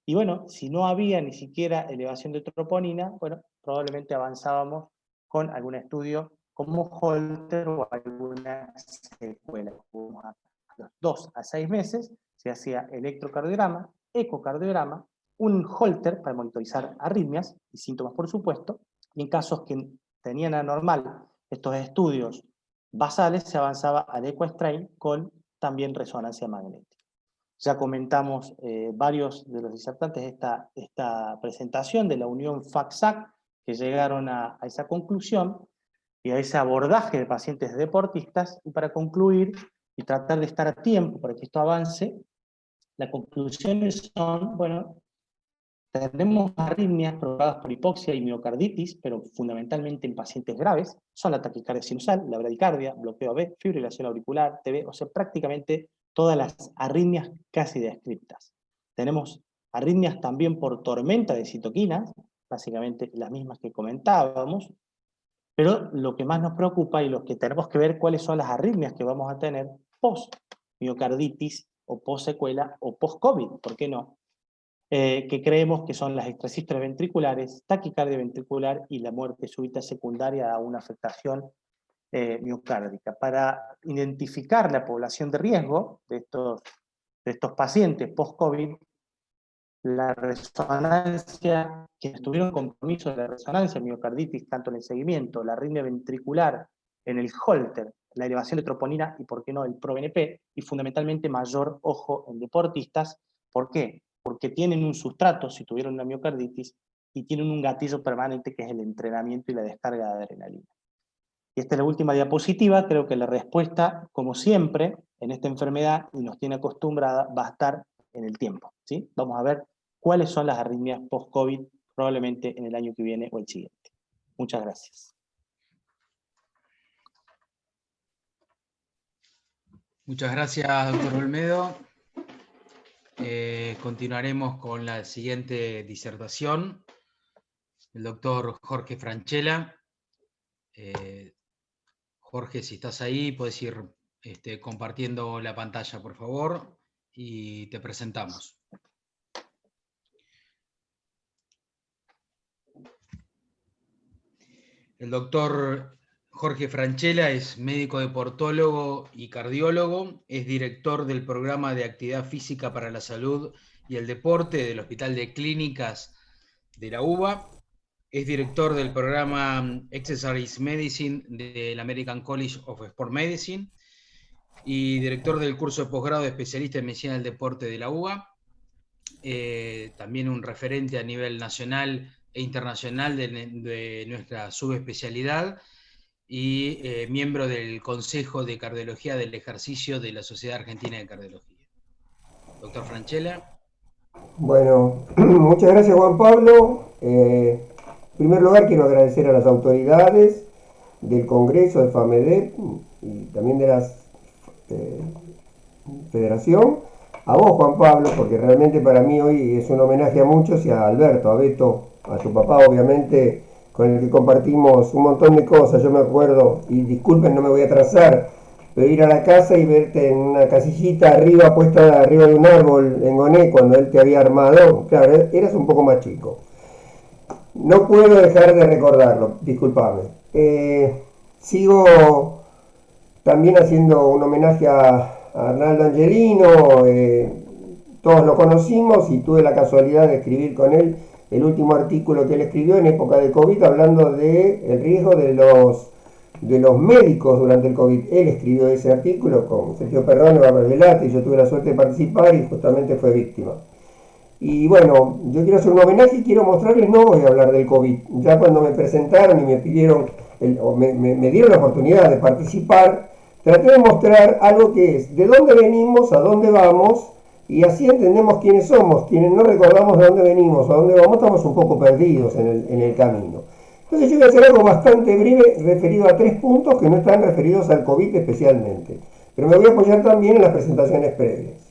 Y bueno, si no había ni siquiera elevación de troponina, bueno, probablemente avanzábamos con algún estudio como Holter o alguna secuela. A los 2 a 6 meses se hacía electrocardiograma, ecocardiograma, un Holter para monitorizar arritmias y síntomas, por supuesto, y en casos que tenían anormal estos estudios basales, se avanzaba al ecostrain con también resonancia magnética. Ya comentamos varios de los disertantes esta presentación de la unión FACSAC, que llegaron a esa conclusión y a ese abordaje de pacientes deportistas. Y para concluir y tratar de estar a tiempo para que esto avance, las conclusiones son, bueno, tenemos arritmias provocadas por hipoxia y miocarditis, pero fundamentalmente en pacientes graves. Son la taquicardia sinusal, la bradicardia, bloqueo AB, fibrilación auricular, TB, o sea, prácticamente todas las arritmias casi descriptas. Tenemos arritmias también por tormenta de citoquinas, básicamente las mismas que comentábamos, pero lo que más nos preocupa y lo que tenemos que ver cuáles son las arritmias que vamos a tener post-miocarditis o post-secuela o post-COVID, ¿por qué no? Que creemos que son las extrasístoles ventriculares, taquicardia ventricular y la muerte súbita secundaria a una afectación miocárdica. Para identificar la población de riesgo de estos pacientes post-COVID, la resonancia, quienes tuvieron compromiso de la resonancia, miocarditis, tanto en el seguimiento, la arritmia ventricular, en el Holter, la elevación de troponina y, por qué no, el ProBNP, y fundamentalmente mayor ojo en deportistas. ¿Por qué? Porque tienen un sustrato, si tuvieron una miocarditis, y tienen un gatillo permanente que es el entrenamiento y la descarga de adrenalina. Y esta es la última diapositiva. Creo que la respuesta, como siempre, en esta enfermedad, y nos tiene acostumbrada, va a estar en el tiempo, ¿sí? Vamos a ver cuáles son las arritmias post-COVID, probablemente en el año que viene o el siguiente. Muchas gracias. Muchas gracias, doctor Olmedo. Continuaremos con la siguiente disertación. El doctor Jorge Franchella. Jorge, si estás ahí, puedes ir compartiendo la pantalla, por favor, y te presentamos. El doctor Jorge Franchella es médico deportólogo y cardiólogo, es director del programa de actividad física para la salud y el deporte del Hospital de Clínicas de la UBA, es director del programa Exercise Medicine del American College of Sport Medicine y director del curso de posgrado de especialista en medicina del deporte de la UBA, también un referente a nivel nacional e internacional de nuestra subespecialidad y miembro del Consejo de Cardiología del Ejercicio de la Sociedad Argentina de Cardiología. Doctor Franchella. Bueno, muchas gracias, Juan Pablo. En primer lugar, quiero agradecer a las autoridades del Congreso de FAMEDEP y también de la Federación, a vos, Juan Pablo, porque realmente para mí hoy es un homenaje a muchos, y a Alberto, a Beto, a tu papá, obviamente, con el que compartimos un montón de cosas. Yo me acuerdo, y disculpen, no me voy a atrasar, pero ir a la casa y verte en una casillita arriba, puesta arriba de un árbol en Goné, cuando él te había armado, claro, eras un poco más chico. No puedo dejar de recordarlo, disculpame. Sigo también haciendo un homenaje a Arnaldo Angelino. Todos lo conocimos y tuve la casualidad de escribir con él el último artículo que él escribió en época de COVID, hablando del riesgo de los médicos durante el COVID. Él escribió ese artículo con Sergio Perrone, Bárbara Velate, y yo tuve la suerte de participar y justamente fue víctima. Y bueno, yo quiero hacer un homenaje y quiero mostrarles, no voy a hablar del COVID. Ya cuando me presentaron y me pidieron, me dieron la oportunidad de participar, traté de mostrar algo que es de dónde venimos, a dónde vamos, y así entendemos quiénes somos. Quienes no recordamos de dónde venimos, a dónde vamos, estamos un poco perdidos en el camino. Entonces yo voy a hacer algo bastante breve referido a 3 puntos que no están referidos al COVID especialmente, pero me voy a apoyar también en las presentaciones previas.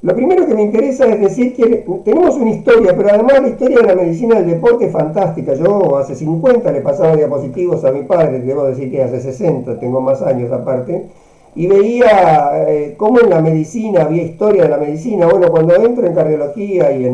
Lo primero que me interesa es decir que tenemos una historia, pero además la historia de la medicina del deporte es fantástica. Yo hace 50 le pasaba diapositivos a mi padre, debo decir que hace 60, tengo más años aparte, y veía cómo en la medicina había historia de la medicina. Bueno, cuando entro en cardiología y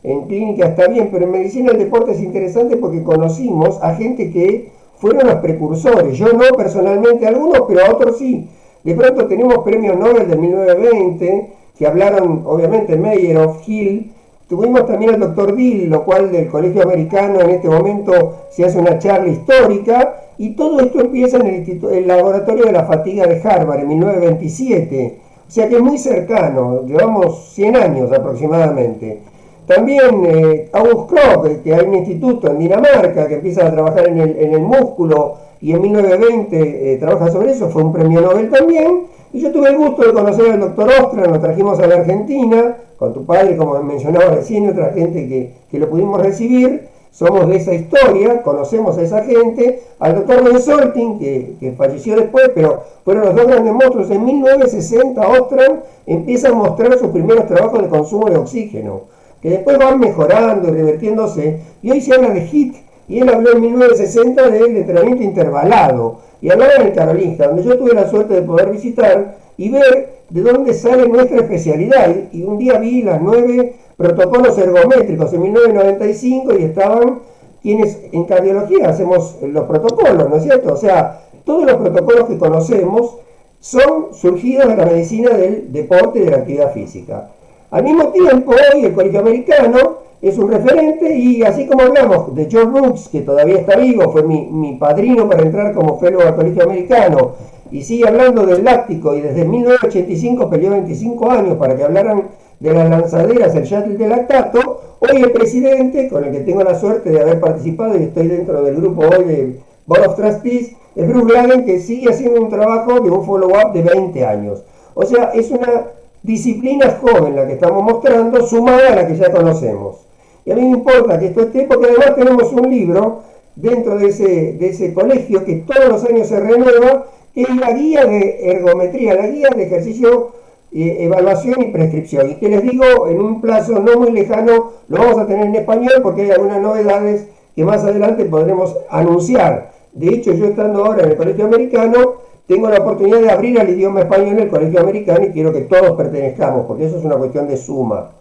en clínica está bien, pero en medicina del deporte es interesante porque conocimos a gente que fueron los precursores. Yo no personalmente, algunos, pero a otros sí. De pronto tenemos premios Nobel de 1920, que hablaron obviamente Meyerhoff, Hill. Tuvimos también al doctor Dill, lo cual del Colegio Americano en este momento se hace una charla histórica, y todo esto empieza en el laboratorio de la fatiga de Harvard en 1927, o sea que es muy cercano, llevamos 100 años aproximadamente. También August Krogh, que hay un instituto en Dinamarca que empieza a trabajar en el músculo y en 1920 trabaja sobre eso, fue un premio Nobel también. Y yo tuve el gusto de conocer al doctor Ostran, lo trajimos a la Argentina, con tu padre, como mencionaba recién, y otra gente que lo pudimos recibir. Somos de esa historia, conocemos a esa gente, al doctor Bensoltin, que falleció después, pero fueron los dos grandes monstruos. En 1960 Ostran empieza a mostrar sus primeros trabajos de consumo de oxígeno, que después van mejorando y revertiéndose, y hoy se habla de HIIT, y él habló en 1960 del entrenamiento intervalado, y hablaba en el Karolinska, donde yo tuve la suerte de poder visitar y ver de dónde sale nuestra especialidad. Y un día vi las 9 protocolos ergométricos en 1995 y estaban quienes en cardiología hacemos los protocolos, ¿no es cierto? O sea, todos los protocolos que conocemos son surgidos de la medicina del deporte y de la actividad física. Al mismo tiempo, hoy el Colegio Americano es un referente, y así como hablamos de George Brooks, que todavía está vivo, fue mi padrino para entrar como fellow al Colegio Americano, y sigue hablando del láctico, y desde 1985 peleó 25 años para que hablaran de las lanzaderas, el shuttle de lactato. Hoy el presidente, con el que tengo la suerte de haber participado y estoy dentro del grupo hoy de Board of Trustees, es Bruce Laden, que sigue haciendo un trabajo de un follow-up de 20 años. O sea, es una disciplina joven la que estamos mostrando, sumada a la que ya conocemos. Y a mí me importa que esto esté, porque además tenemos un libro dentro de ese colegio que todos los años se renueva, que es la guía de ergometría, la guía de ejercicio, evaluación y prescripción. Y que les digo, en un plazo no muy lejano lo vamos a tener en español, porque hay algunas novedades que más adelante podremos anunciar. De hecho, yo estando ahora en el Colegio Americano, tengo la oportunidad de abrir al idioma español en el Colegio Americano, y quiero que todos pertenezcamos, porque eso es una cuestión de suma.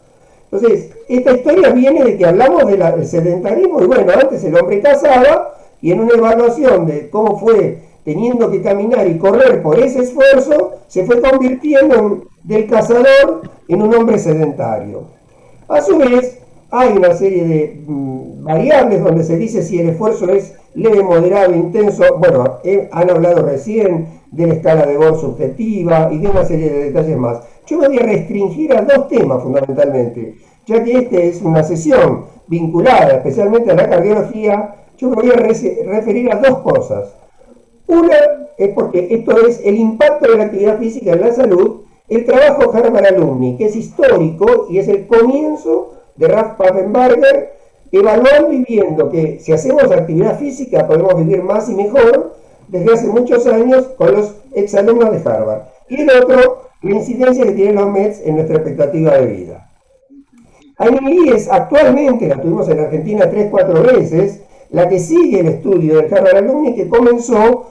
Entonces, esta historia viene de que hablamos del sedentarismo, y bueno, antes el hombre cazaba, y en una evaluación de cómo fue teniendo que caminar y correr por ese esfuerzo, se fue convirtiendo del cazador en un hombre sedentario. A su vez, hay una serie de variables donde se dice si el esfuerzo es leve, moderado, intenso. Bueno, han hablado recién de la escala de Born subjetiva y de una serie de detalles más. Yo me voy a restringir a dos temas fundamentalmente, ya que esta es una sesión vinculada especialmente a la cardiología. Yo me voy a referir a dos cosas. Una es porque esto es el impacto de la actividad física en la salud, el trabajo Harvard Alumni, que es histórico y es el comienzo de Ralph Papenbarger, evaluando y viendo que si hacemos actividad física podemos vivir más y mejor, desde hace muchos años con los exalumnos de Harvard. Y el otro, la incidencia que tienen los MEDs en nuestra expectativa de vida. Amy Lee es actualmente, la tuvimos en Argentina 3-4 veces, la que sigue el estudio del Harvard Alumni, que comenzó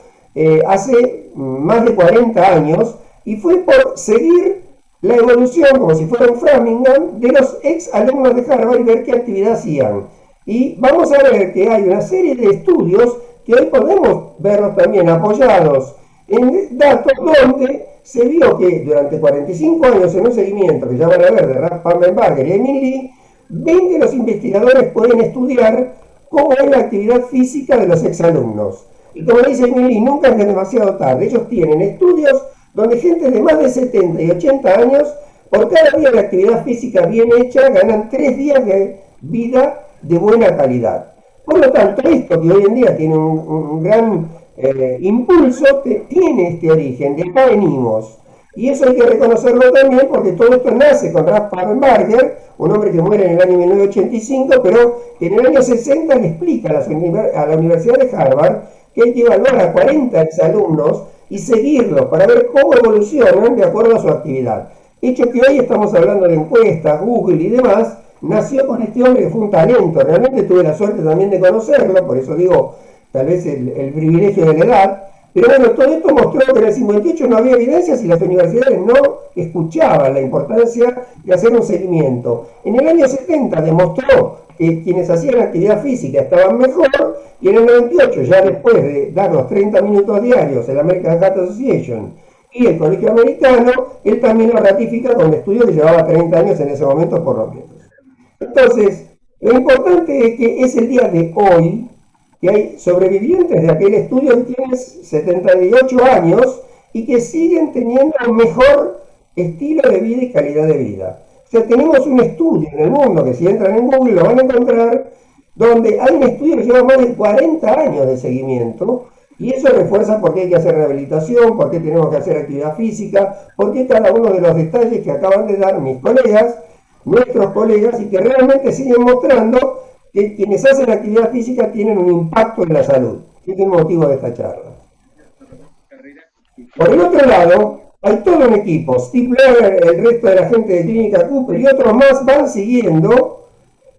hace más de 40 años, y fue por seguir la evolución, como si fuera un Framingham, de los ex alumnos de Harvard y ver qué actividad hacían. Y vamos a ver que hay una serie de estudios que hoy podemos verlos también apoyados en datos donde se vio que durante 45 años en un seguimiento que ya van a ver de Ralph Papenbarger y Amy Lee, ven que los investigadores pueden estudiar cómo es la actividad física de los exalumnos. Y como dice Amy Lee, nunca es demasiado tarde. Ellos tienen estudios donde gente de más de 70 y 80 años, por cada día de actividad física bien hecha, ganan 3 días de vida de buena calidad. Por lo tanto, esto que hoy en día tiene un gran impulso, tiene este origen, de acá venimos. Y eso hay que reconocerlo también, porque todo esto nace con Ralph Papenbarger, un hombre que muere en el año 1985, pero que en el año 60 le explica a la Universidad de Harvard que hay que evaluar a 40 exalumnos y seguirlos para ver cómo evolucionan de acuerdo a su actividad. Hecho que hoy estamos hablando de encuestas, Google y demás, nació con este hombre que fue un talento. Realmente tuve la suerte también de conocerlo, por eso digo, tal vez el privilegio de la edad. Pero bueno, todo esto mostró que en el 58 no había evidencias y las universidades no escuchaban la importancia de hacer un seguimiento. En el año 70 demostró que quienes hacían actividad física estaban mejor, y en el 98, ya después de dar los 30 minutos diarios, el American Heart Association y el Colegio Americano, él también lo ratifica con un estudio que llevaba 30 años en ese momento por lo menos. Entonces, lo importante es que es el día de hoy que hay sobrevivientes de aquel estudio que tienen 78 años y que siguen teniendo un mejor estilo de vida y calidad de vida. O sea, tenemos un estudio en el mundo, que si entran en Google lo van a encontrar, donde hay un estudio que lleva más de 40 años de seguimiento, y eso refuerza por qué hay que hacer rehabilitación, por qué tenemos que hacer actividad física, por qué cada uno de los detalles que acaban de dar mis colegas, nuestros colegas, y que realmente siguen mostrando que quienes hacen actividad física tienen un impacto en la salud. Este es el motivo de esta charla. Por el otro lado, hay todo un equipo. Steve Blair, el resto de la gente de Clínica Cooper y otros más van siguiendo.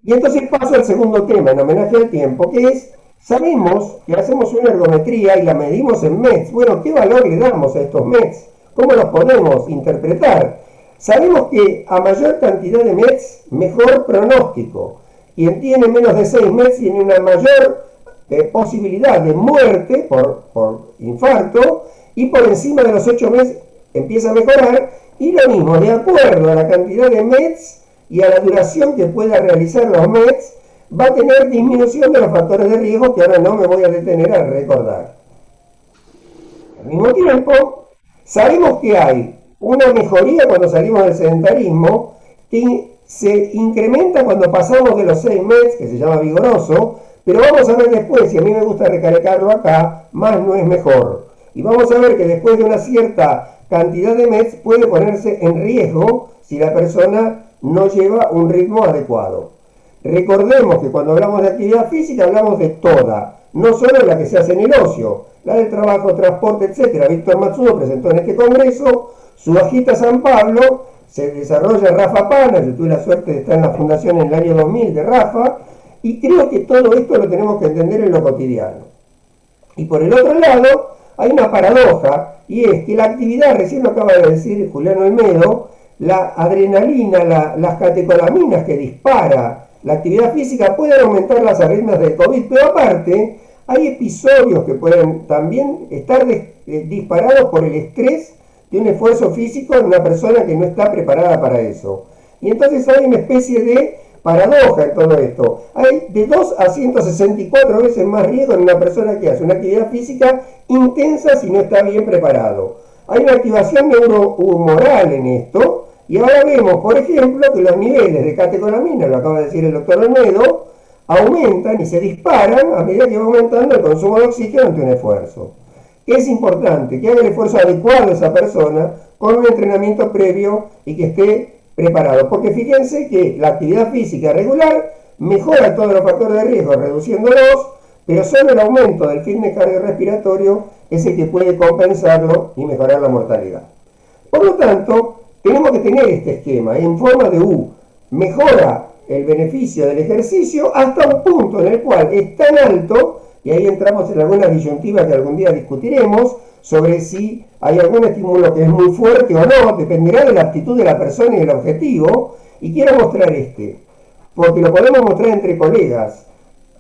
Y entonces paso al segundo tema, en homenaje al tiempo, que es, sabemos que hacemos una ergometría y la medimos en MEDs. Bueno, ¿qué valor le damos a estos MEDs? ¿Cómo los podemos interpretar? Sabemos que a mayor cantidad de MEDs, mejor pronóstico. Quien tiene menos de 6 MEDs tiene una mayor posibilidad de muerte por infarto, y por encima de los 8 MEDs empieza a mejorar, y lo mismo, de acuerdo a la cantidad de METs y a la duración que pueda realizar los METs, va a tener disminución de los factores de riesgo que ahora no me voy a detener a recordar. Al mismo tiempo, sabemos que hay una mejoría cuando salimos del sedentarismo que se incrementa cuando pasamos de los 6 METs, que se llama vigoroso, pero vamos a ver después, y a mí me gusta recalcarlo acá, más no es mejor. Y vamos a ver que después de una cierta cantidad de METs puede ponerse en riesgo si la persona no lleva un ritmo adecuado. Recordemos que cuando hablamos de actividad física hablamos de toda, no solo la que se hace en el ocio, la del trabajo, transporte, etc. Víctor Matsudo presentó en este congreso su Agita San Pablo, se desarrolla Rafa Pana, yo tuve la suerte de estar en la fundación en el año 2000 de Rafa, y creo que todo esto lo tenemos que entender en lo cotidiano. Y por el otro lado, hay una paradoja, y es que la actividad, recién lo acaba de decir Julián Olmedo, la adrenalina, las catecolaminas que dispara la actividad física pueden aumentar las arritmias del COVID, pero aparte hay episodios que pueden también estar disparados por el estrés de un esfuerzo físico en una persona que no está preparada para eso. Y entonces hay una especie de paradoja en todo esto. Hay de 2 a 164 veces más riesgo en una persona que hace una actividad física intensa si no está bien preparado. Hay una activación neurohumoral en esto, y ahora vemos, por ejemplo, que los niveles de catecolamina, lo acaba de decir el doctor Olmedo, aumentan y se disparan a medida que va aumentando el consumo de oxígeno ante un esfuerzo. Es importante que haga el esfuerzo adecuado esa persona con un entrenamiento previo y que esté preparado, porque fíjense que la actividad física regular mejora todos los factores de riesgo reduciéndolos, pero solo el aumento del fitness cardiorrespiratorio es el que puede compensarlo y mejorar la mortalidad. Por lo tanto, tenemos que tener este esquema en forma de U. Mejora el beneficio del ejercicio hasta un punto en el cual es tan alto, y ahí entramos en algunas disyuntivas que algún día discutiremos, sobre si hay algún estímulo que es muy fuerte o no, dependerá de la actitud de la persona y del objetivo, y quiero mostrar porque lo podemos mostrar entre colegas.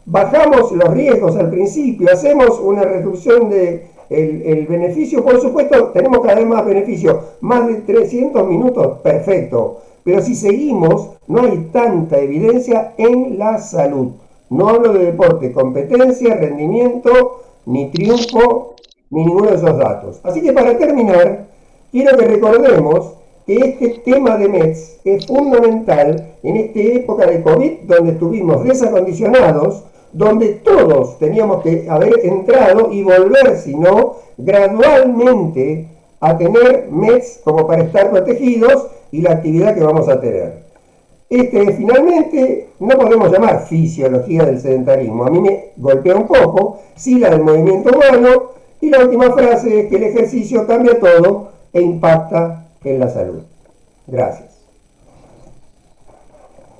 Bajamos los riesgos al principio, hacemos una reducción del beneficio, por supuesto tenemos cada vez más beneficio, más de 300 minutos, perfecto, pero si seguimos no hay tanta evidencia en la salud. No hablo de deporte, competencia, rendimiento, ni triunfo, ni ninguno de esos datos. Así que para terminar, quiero que recordemos que este tema de METs es fundamental en esta época de COVID, donde estuvimos desacondicionados, donde todos teníamos que haber entrado y volver, si no, gradualmente a tener METs como para estar protegidos y la actividad que vamos a tener. Finalmente, no podemos llamar fisiología del sedentarismo, a mí me golpea un poco, sí la del movimiento humano, y la última frase es que el ejercicio cambia todo e impacta en la salud. Gracias.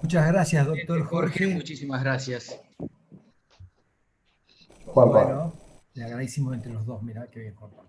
Muchas gracias, doctor Jorge, Jorge. muchísimas gracias. Juan Pablo. Bueno, le agradecimos entre los dos, mirá qué bien, Juan Pablo.